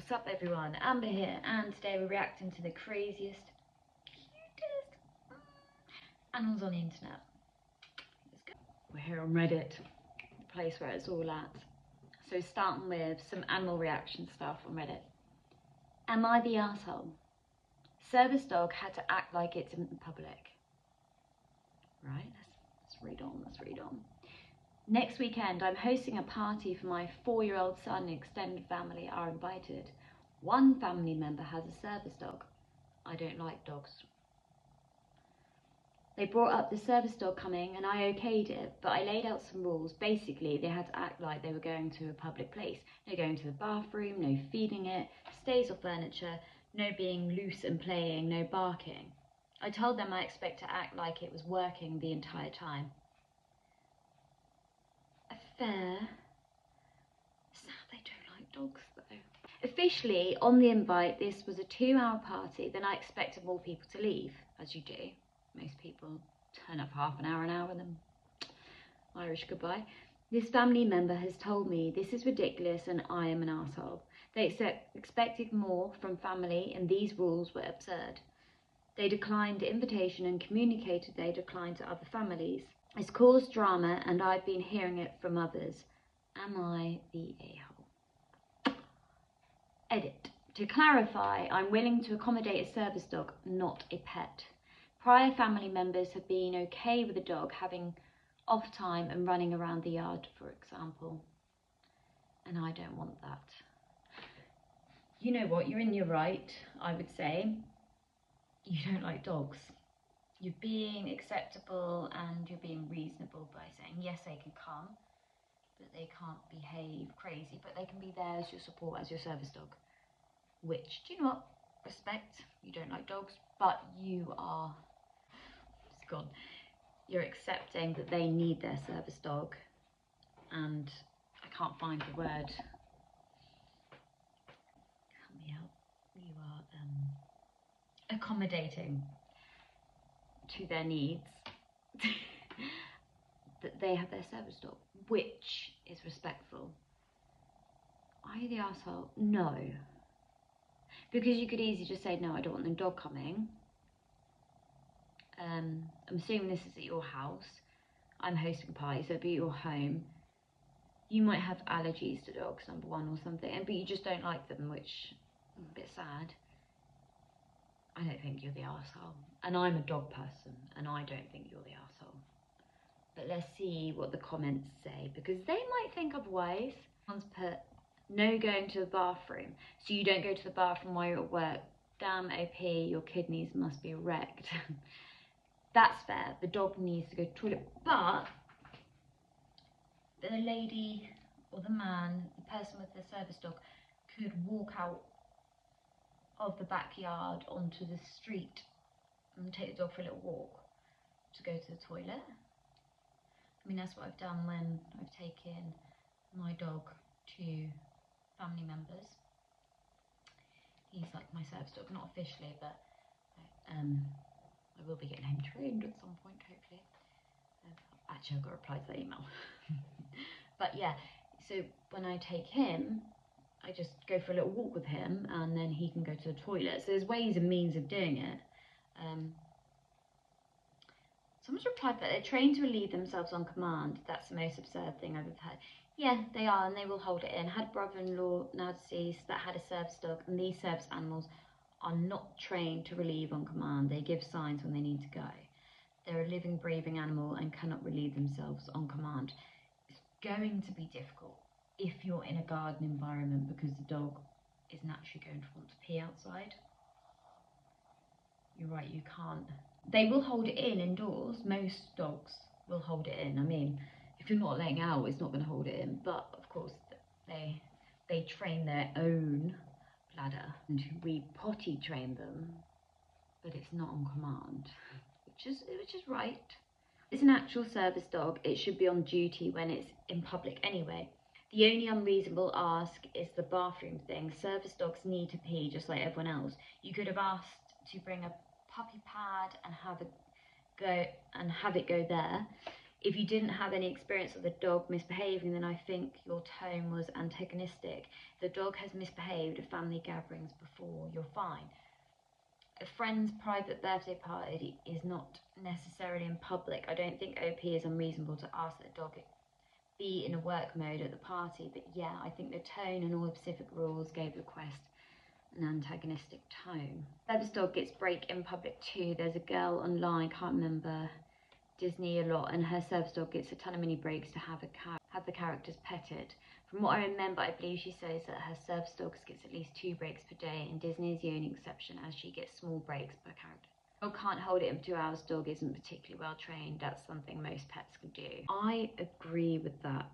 What's up everyone, Amber here, and today we're reacting to the craziest, cutest animals on the internet. Let's go. We're here on Reddit, the place where it's all at. So starting with some animal reaction stuff on Reddit. Am I the arsehole? Service dog had to act like it's in public. Right, let's read on. Next weekend, I'm hosting a party for my 4-year-old son and extended family are invited. One family member has a service dog. I don't like dogs. They brought up the service dog coming and I okayed it, but I laid out some rules. Basically, they had to act like they were going to a public place. No going to the bathroom, no feeding it, stays or furniture, no being loose and playing, no barking. I told them I expect to act like it was working the entire time. Fair. Sad they don't like dogs though. Officially, on the invite, this was a 2-hour party. Then I expected more people to leave, as you do. Most people turn up half an hour and then Irish goodbye. This family member has told me this is ridiculous and I am an arsehole. They expected more from family and these rules were absurd. They declined the invitation and communicated they declined to other families. It's caused drama and I've been hearing it from others. Am I the a-hole? Edit. To clarify, I'm willing to accommodate a service dog, not a pet. Prior family members have been okay with the dog having off time and running around the yard, for example. And I don't want that. You know what? You're in your right, I would say. You don't like dogs. You're being acceptable and you're being reasonable by saying, yes, they can come, but they can't behave crazy, but they can be there as your support, as your service dog. Which, do you know what? Respect. You don't like dogs, but you are, it's gone. You're accepting that they need their service dog, and I can't find the word. Help me out. You are accommodating to their needs, that they have their service dog, which is respectful. Are you the arsehole? No. Because you could easily just say, no, I don't want the dog coming. I'm assuming this is at your house. I'm hosting a party, so it'd be your home. You might have allergies to dogs, number one, or something, but you just don't like them, which is a bit sad. I don't think you're the arsehole. And I'm a dog person, and I don't think you're the arsehole. But let's see what the comments say, because they might think otherwise. Someone's put, no going to the bathroom. So you don't go to the bathroom while you're at work. Damn OP, your kidneys must be wrecked. That's fair. The dog needs to go to the toilet. But the lady or the man, the person with the service dog, could walk out of the backyard onto the street and take the dog for a little walk to go to the toilet. I mean, that's what I've done when I've taken my dog to family members. He's like my service dog, not officially, but I will be getting him trained at some point, hopefully. Actually, I've got to reply to that email. But yeah, so when I take him, I just go for a little walk with him and then he can go to the toilet. So there's ways and means of doing it. Someone's replied that they're trained to relieve themselves on command. That's the most absurd thing I've ever heard. Yeah, they are, and they will hold it in. Had a brother-in-law, now deceased, that had a service dog, and these service animals are not trained to relieve on command. They give signs when they need to go. They're a living, breathing animal and cannot relieve themselves on command. It's going to be difficult if you're in a garden environment because the dog is naturally going to want to pee outside. You're right, you can't. They will hold it in indoors. Most dogs will hold it in. I mean, if you're not letting out, it's not going to hold it in. But of course, they train their own bladder, and we potty train them, but it's not on command, which is right. It's an actual service dog. It should be on duty when it's in public anyway. The only unreasonable ask is the bathroom thing. Service dogs need to pee just like everyone else. You could have asked to bring a puppy pad and have it go there. If you didn't have any experience of the dog misbehaving, then I think your tone was antagonistic. If the dog has misbehaved at family gatherings before, you're fine. A friend's private birthday party is not necessarily in public. I don't think OP is unreasonable to ask that the dog be in a work mode at the party, but yeah, I think the tone and all the specific rules gave the request an antagonistic tone. Service dog gets break in public too. There's a girl online, can't remember Disney a lot, and her service dog gets a ton of mini breaks to have the characters petted. From what I remember, I believe she says that her service dog gets at least 2 breaks per day, and Disney is the only exception as she gets small breaks per character. Dog can't hold it in for 2 hours. Dog isn't particularly well trained. That's something most pets can do. I agree with that.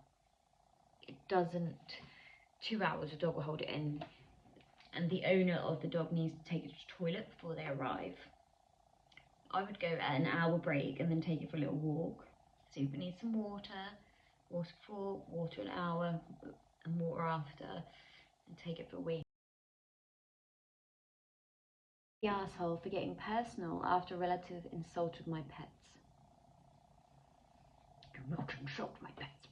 It doesn't. 2 hours a dog will hold it in, and the owner of the dog needs to take it to the toilet before they arrive. I would go at an hour break and then take it for a little walk. Super needs some water. Water before, water an hour, and water after, and take it for a week. The asshole for getting personal after a relative insulted my pets. Do not insult my pets.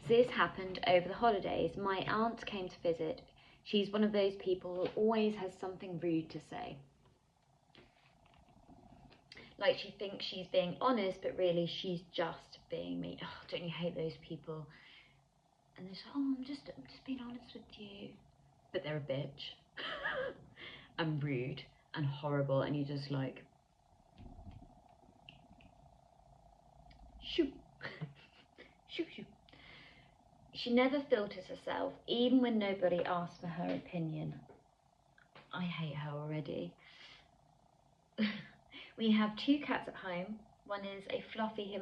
This happened over the holidays. My aunt came to visit. She's one of those people who always has something rude to say. Like she thinks she's being honest, but really she's just being mean. Oh, don't you hate those people? And they're like, oh, I'm just being honest with you. But they're a bitch. And rude and horrible, and you're just like, shoo. Shoo, shoo. She never filters herself, even when nobody asks for her opinion. I hate her already. We have 2 cats at home. One is a fluffy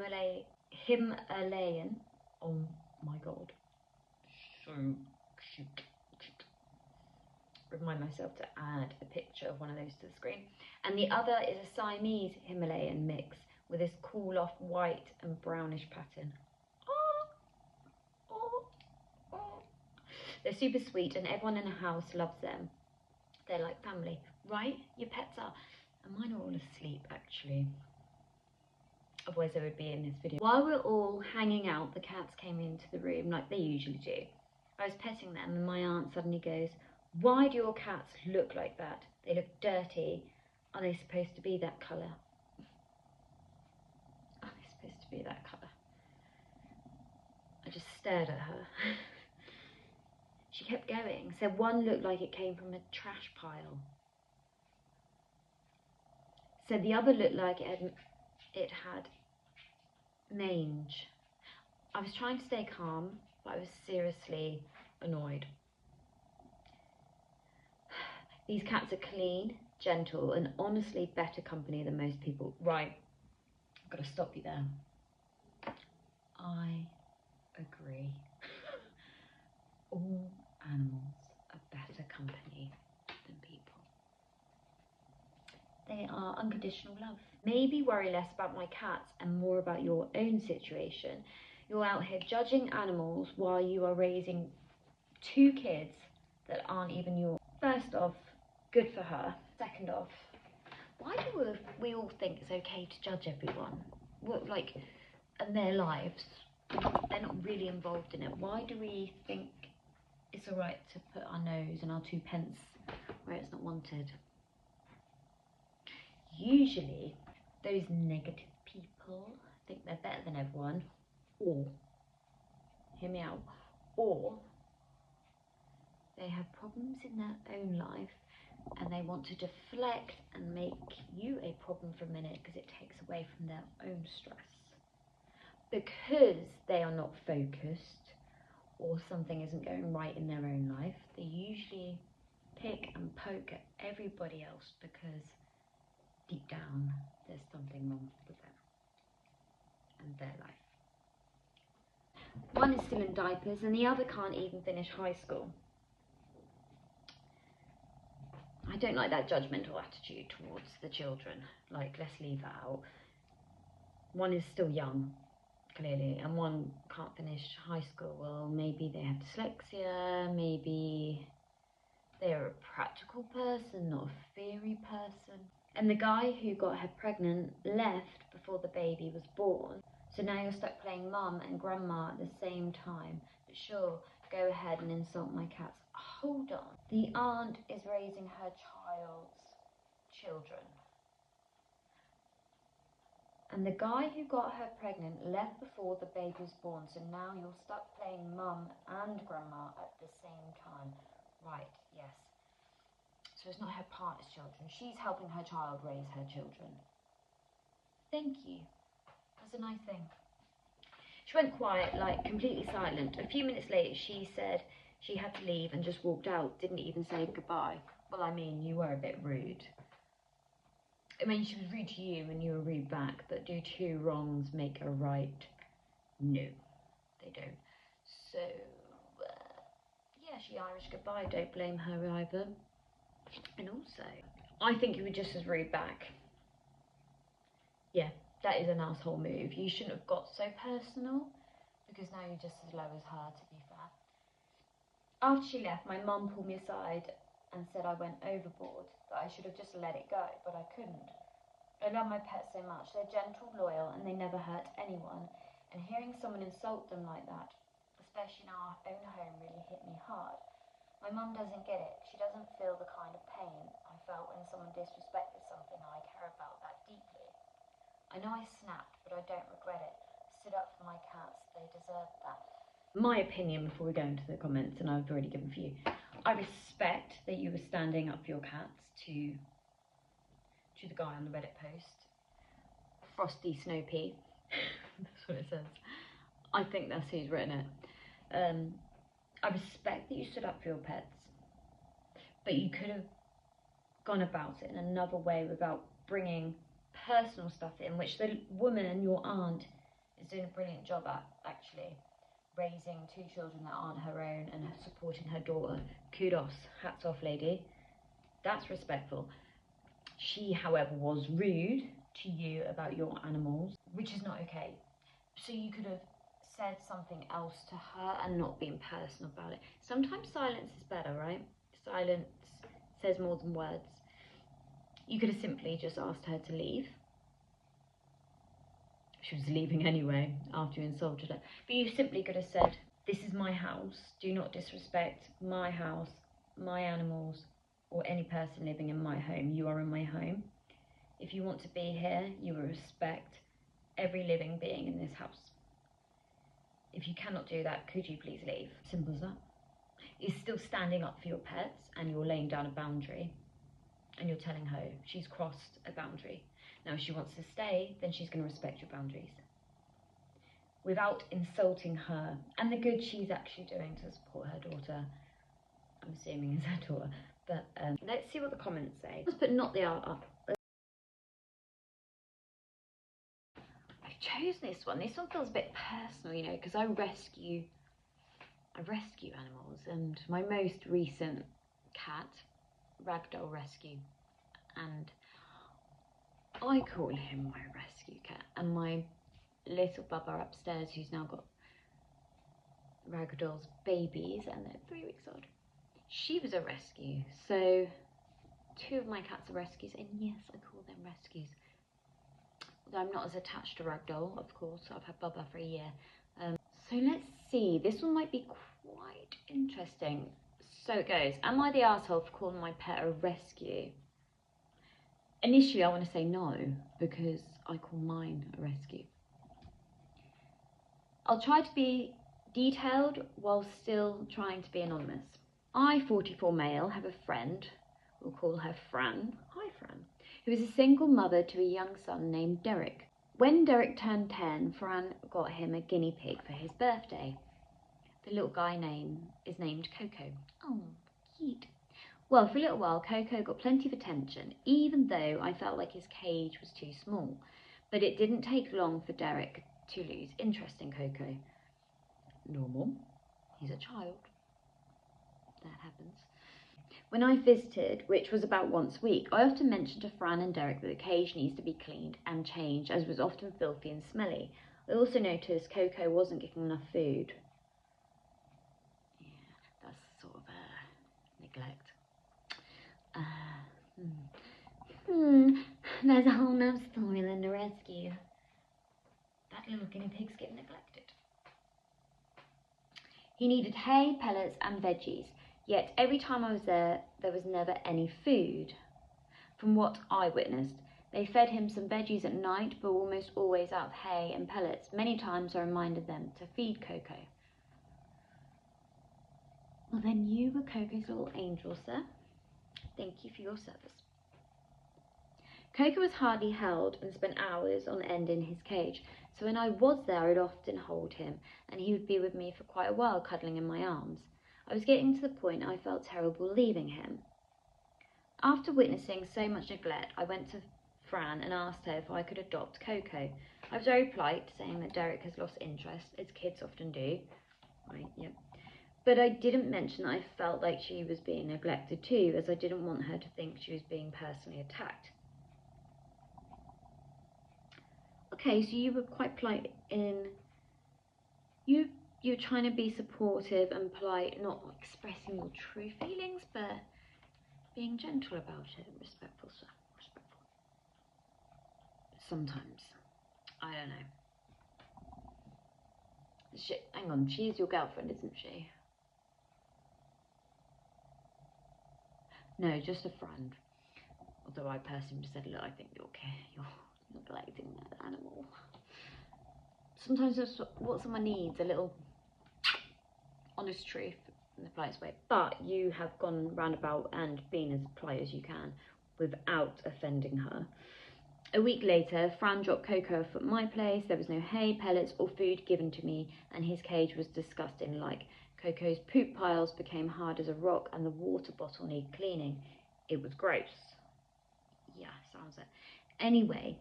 Himalayan. Oh my god. So cute. Remind myself to add a picture of one of those to the screen. And the other is a Siamese Himalayan mix with this cool off white and brownish pattern. They're super sweet and everyone in the house loves them. They're like family, right? Your pets are. And mine are all asleep actually. Otherwise they would be in this video. While we're all hanging out, the cats came into the room like they usually do. I was petting them and my aunt suddenly goes, why do your cats look like that? They look dirty. Are they supposed to be that colour? Are they supposed to be that colour? I just stared at her. She kept going. Said one looked like it came from a trash pile. Said the other looked like it had mange. I was trying to stay calm, but I was seriously annoyed. These cats are clean, gentle, and honestly better company than most people. Right, I've got to stop you there. I agree. All animals are better company than people. They are unconditional love. Maybe worry less about my cats and more about your own situation. You're out here judging animals while you are raising 2 kids that aren't even yours. First off, good for her. Second off, why do we all think it's okay to judge everyone? What, like, in their lives, they're not really involved in it. Why do we think it's alright to put our nose and our 2 pence where it's not wanted? Usually, those negative people think they're better than everyone, or, hear me out, or they have problems in their own life and they want to deflect and make you a problem for a minute because it takes away from their own stress. Because they are not focused or something isn't going right in their own life, they usually pick and poke at everybody else because deep down there's something wrong with them and their life. One is still in diapers and the other can't even finish high school. I don't like that judgmental attitude towards the children. Like, let's leave that out. One is still young, clearly, and one can't finish high school. Well, maybe they have dyslexia, maybe they're a practical person, not a theory person. And the guy who got her pregnant left before the baby was born. So now you're stuck playing mum and grandma at the same time. But sure, go ahead and insult my cats. Hold on. The aunt is raising her child's children. And the guy who got her pregnant left before the baby was born. So now you're stuck playing mum and grandma at the same time. Right, yes. So it's not her partner's children. She's helping her child raise her children. Thank you. That's a nice thing. She went quiet, like completely silent. A few minutes later, she said she had to leave and just walked out. Didn't even say goodbye. Well, I mean, you were a bit rude. I mean, she was rude to you and you were rude back, but do two wrongs make a right? No, they don't. So, yeah, she Irish goodbye. Don't blame her either. And also, I think you were just as rude back. Yeah, that is an asshole move. You shouldn't have got so personal, because now you're just as low as her, to be fair. After she left, my mum pulled me aside and said I went overboard, that I should have just let it go, but I couldn't. I love my pets so much. They're gentle, loyal, and they never hurt anyone. And hearing someone insult them like that, especially in our own home, really hit me hard. My mum doesn't get it. She doesn't feel the kind of pain I felt when someone disrespected something I care about that deeply. I know I snapped, but I don't regret it. I stood up for my cats. They deserve that. My opinion before we go into the comments, and I've already given a few. I respect that you were standing up for your cats to the guy on the Reddit post. Frosty Snoopy. That's what it says. I think that's who's written it. I respect that you stood up for your pets, but you could have gone about it in another way without bringing personal stuff in, which the woman, your aunt, is doing a brilliant job at, actually. Raising two children that aren't her own and supporting her daughter. Kudos. Hats off, lady. That's respectful. She, however, was rude to you about your animals, which is not okay. So you could have said something else to her and not been personal about it. Sometimes silence is better, right? Silence says more than words. You could have simply just asked her to leave. She was leaving anyway after you insulted her. But you simply could have said, this is my house. Do not disrespect my house, my animals, or any person living in my home. You are in my home. If you want to be here, you will respect every living being in this house. If you cannot do that, could you please leave? Simple as that. You're still standing up for your pets and you're laying down a boundary and you're telling her she's crossed a boundary. Now, if she wants to stay, then she's going to respect your boundaries without insulting her and the good she's actually doing to support her daughter. I'm assuming is her daughter. But let's see what the comments say. Let's put not the art up. I've chosen this one. This one feels a bit personal, you know, because I rescue animals, and my most recent cat, Ragdoll Rescue, and I call him my rescue cat, and my little bubba upstairs who's now got Ragdoll's babies and they're 3 weeks old, she was a rescue. So 2 of my cats are rescues, and yes, I call them rescues. Although I'm not as attached to Ragdoll, of course. I've had Bubba for a year. So let's see, this one might be quite interesting. So it goes, am I the arsehole for calling my pet a rescue? Initially I want to say no, because I call mine a rescue. I'll try to be detailed while still trying to be anonymous. I, 44 male, have a friend, we'll call her Fran, hi Fran, who is a single mother to a young son named Derek. When Derek turned 10, Fran got him a guinea pig for his birthday. The little guy is named Coco. Oh, cute. Well, for a little while, Coco got plenty of attention, even though I felt like his cage was too small. But it didn't take long for Derek to lose interest in Coco. Normal. He's a child. That happens. When I visited, which was about once a week, I often mentioned to Fran and Derek that the cage needs to be cleaned and changed, as it was often filthy and smelly. I also noticed Coco wasn't getting enough food. Yeah, that's sort of neglect. There's a whole nother story than the rescue. That little guinea pig's getting neglected. He needed hay, pellets and veggies, yet every time I was there was never any food. From what I witnessed, they fed him some veggies at night, but almost always out of hay and pellets. Many times I reminded them to feed Coco. Well, then you were Coco's little angel, sir. Thank you for your service. Coco was hardly held and spent hours on end in his cage, so when I was there I'd often hold him, and he would be with me for quite a while, cuddling in my arms. I was getting to the point I felt terrible leaving him. After witnessing so much neglect, I went to Fran and asked her if I could adopt Coco. I was very polite, saying that Derek has lost interest, as kids often do. Right, yep. But I didn't mention that I felt like she was being neglected too, as I didn't want her to think she was being personally attacked. Okay, so you were quite polite in... You're trying to be supportive and polite, not expressing your true feelings, but being gentle about it. Respectful, sir. Respectful. Sometimes. I don't know. Hang on, she's your girlfriend, isn't she? No, just a friend. Although I personally said, look, I think you're neglecting that animal. Sometimes that's what someone needs, a little honest truth in the politest way. But you have gone roundabout and been as polite as you can without offending her. A week later, Fran dropped Coco off at my place. There was no hay, pellets or food given to me, and his cage was disgusting. Coco's poop piles became hard as a rock and the water bottle needed cleaning. It was gross. Yeah, sounds it. Anyway,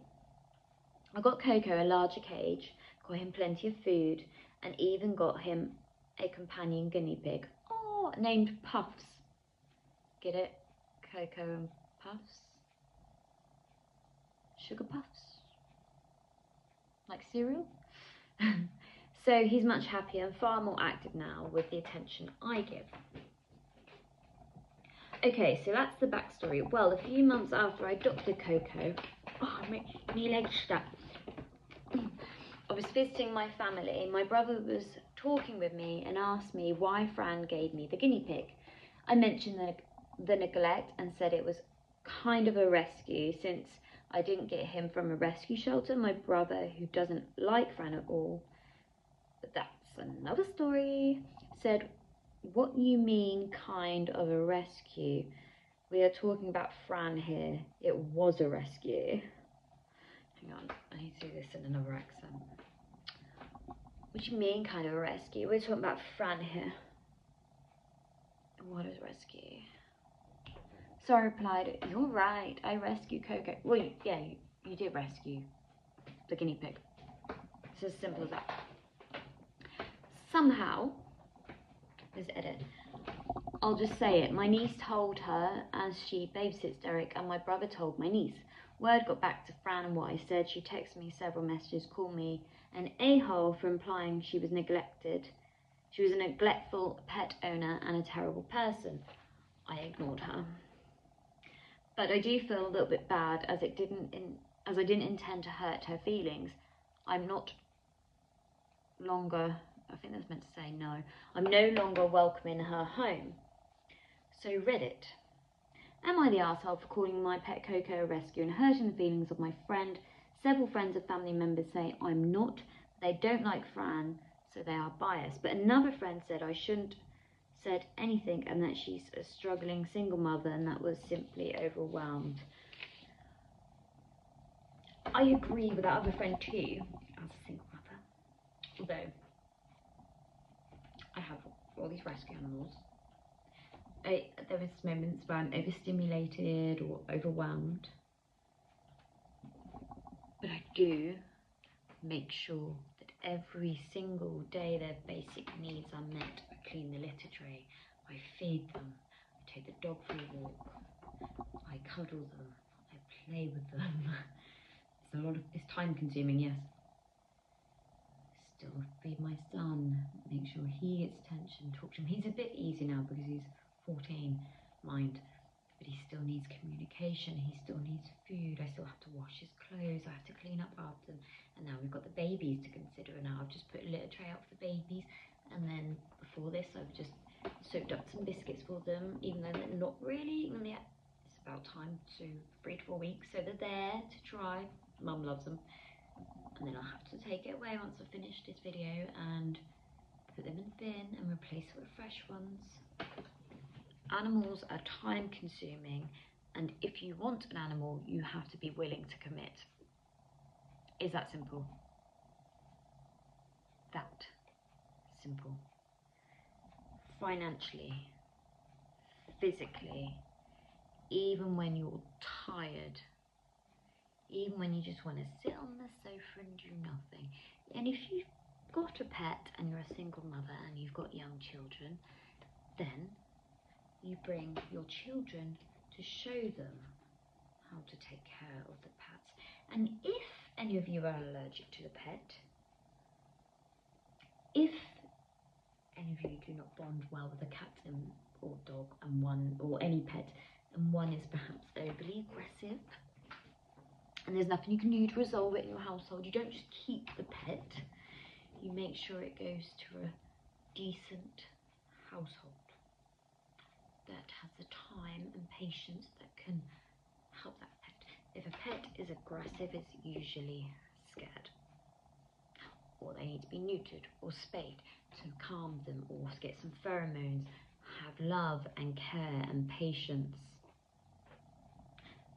I got Coco a larger cage, got him plenty of food, and even got him a companion guinea pig, named Puffs. Get it? Coco and Puffs? Sugar Puffs? Like cereal? So he's much happier and far more active now with the attention I give. Okay, so that's the backstory. Well, a few months after I adopted Coco, my legs stuck. I was visiting my family. My brother was talking with me and asked me why Fran gave me the guinea pig. I mentioned the neglect and said it was kind of a rescue since I didn't get him from a rescue shelter. My brother, who doesn't like Fran at all, but that's another story, said, "What you mean kind of a rescue? We are talking about Fran here. It was a rescue." Hang on, I need to do this in another accent. What do you mean kind of a rescue? We're talking about Fran here. What is rescue? So I replied, "You're right, I rescued Coco." Well, yeah, you did rescue the guinea pig. It's as simple as that. Somehow, let's edit. I'll just say it. My niece told her as she babysits Derek, and my brother told my niece. Word got back to Fran and what I said. She texted me several messages, called me an a-hole for implying she was neglected. She was a neglectful pet owner and a terrible person. I ignored her. But I do feel a little bit bad as I didn't intend to hurt her feelings. I'm not longer, I think that's meant to say no. I'm no longer welcome in her home. So Reddit. Am I the arsehole for calling my pet Coco a rescue and hurting the feelings of my friend? Several friends and family members say I'm not. They don't like Fran, so they are biased. But another friend said I shouldn't said anything and that she's a struggling single mother and that was simply overwhelmed. I agree with that other friend too, as a single mother. Although I have all these rescue animals. There was moments where I'm overstimulated or overwhelmed, but I do make sure that every single day their basic needs are met. I clean the litter tray, I feed them, I take the dog for a walk, I cuddle them, I play with them. It's time consuming, yes. Still feed my son, make sure he gets attention, talk to him. He's a bit easy now because he's 14, mind. but he still needs communication, he still needs food, I still have to wash his clothes, I have to clean up after them, and now we've got the babies to consider. And now I've just put a litter tray out for the babies, and then before this I've just soaked up some biscuits for them, even though they're not really eaten yet. It's about time to 3 to 4 weeks, so they're there to try. Mum loves them. And then I'll have to take it away once I've finished this video and put them in the bin and replace it with fresh ones. Animals are time consuming, and if you want an animal, you have to be willing to commit. Is that simple? That simple. Financially, physically, even when you're tired, even when you just want to sit on the sofa and do nothing. And if you've got a pet and you're a single mother and you've got young children, then you bring your children to show them how to take care of the pets. And if any of you are allergic to the pet, if any of you do not bond well with a cat or dog and one, or any pet, and one is perhaps overly aggressive, and there's nothing you can do to resolve it in your household, you don't just keep the pet, you make sure it goes to a decent household that has the time and patience that can help that pet. If a pet is aggressive, it's usually scared, or they need to be neutered or spayed to calm them, or get some pheromones, have love and care and patience.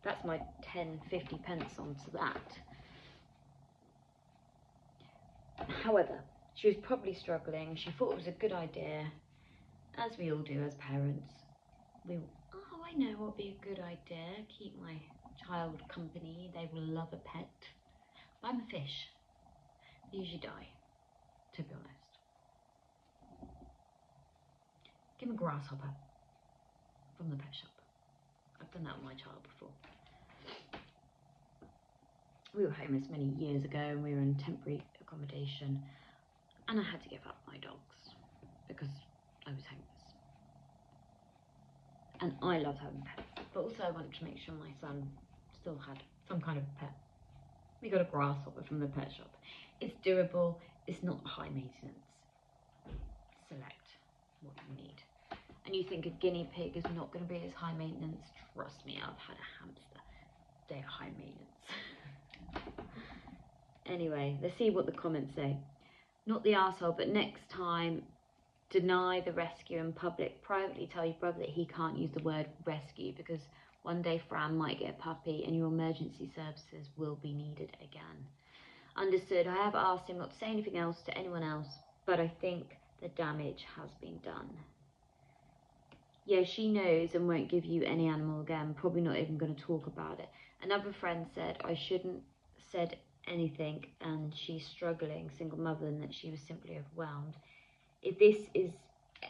That's my 10-50 pence onto that. However, she was probably struggling. She thought it was a good idea, as we all do as parents. I know what would be a good idea. Keep my child company. They will love a pet. But I'm a fish. They usually die, to be honest. Give him a grasshopper from the pet shop. I've done that with my child before. We were homeless many years ago, and we were in temporary accommodation, and I had to give up my dogs because I was homeless. And I loved having pets, but also I wanted to make sure my son still had some kind of pet. We got a grasshopper from the pet shop. It's durable, it's not high maintenance. Select what you need. And you think a guinea pig is not going to be as high maintenance? Trust me, I've had a hamster. They are high maintenance. Anyway, let's see what the comments say. Not the arsehole, but next time, deny the rescue in public. Privately tell your brother that he can't use the word rescue, because one day Fran might get a puppy and your emergency services will be needed again. Understood. I have asked him not to say anything else to anyone else, but I think the damage has been done. Yeah, she knows and won't give you any animal again. Probably not even going to talk about it. Another friend said I shouldn't said anything, and she's struggling, single mother, and that she was simply overwhelmed. If this is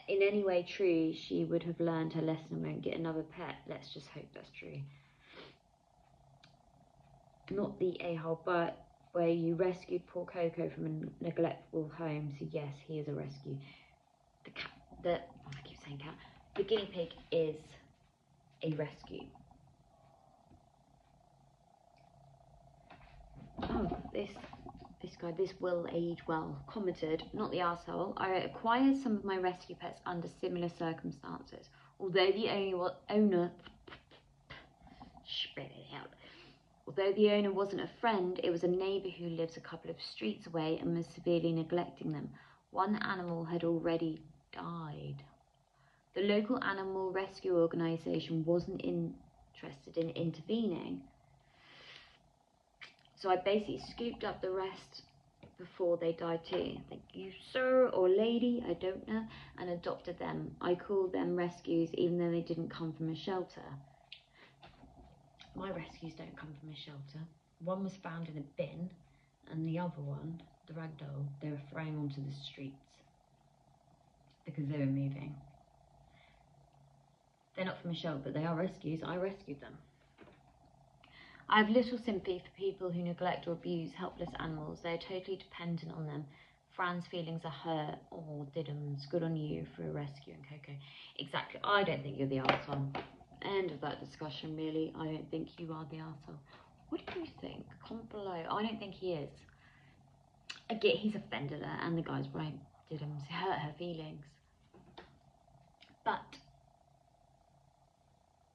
in any way true, she would have learned her lesson and won't get another pet. Let's just hope that's true. Not the a-hole, but where you rescued poor Coco from a neglectful home. So yes, he is a rescue. The cat, I keep saying cat. The guinea pig is a rescue. Oh, this guy, this will age well, commented, not the arsehole. I acquired some of my rescue pets under similar circumstances. Although the owner wasn't a friend, it was a neighbour who lives a couple of streets away and was severely neglecting them. One animal had already died. The local animal rescue organisation wasn't interested in intervening. So I basically scooped up the rest before they died too. Thank you, sir or lady, I don't know, and adopted them. I call them rescues even though they didn't come from a shelter. My rescues don't come from a shelter. One was found in a bin, and the other one, the ragdoll, they were throwing onto the streets because they were moving. They're not from a shelter, but they are rescues. I rescued them. I have little sympathy for people who neglect or abuse helpless animals. They are totally dependent on them. Fran's feelings are hurt. Oh, Diddums, good on you for rescuing Coco. Exactly. I don't think you're the arsehole. End of that discussion, really. I don't think you are the arsehole. What do you think? Comment below. I don't think he is. I get he's offended her, and the guy's right, did him hurt her feelings. But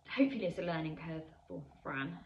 hopefully it's a learning curve for Fran.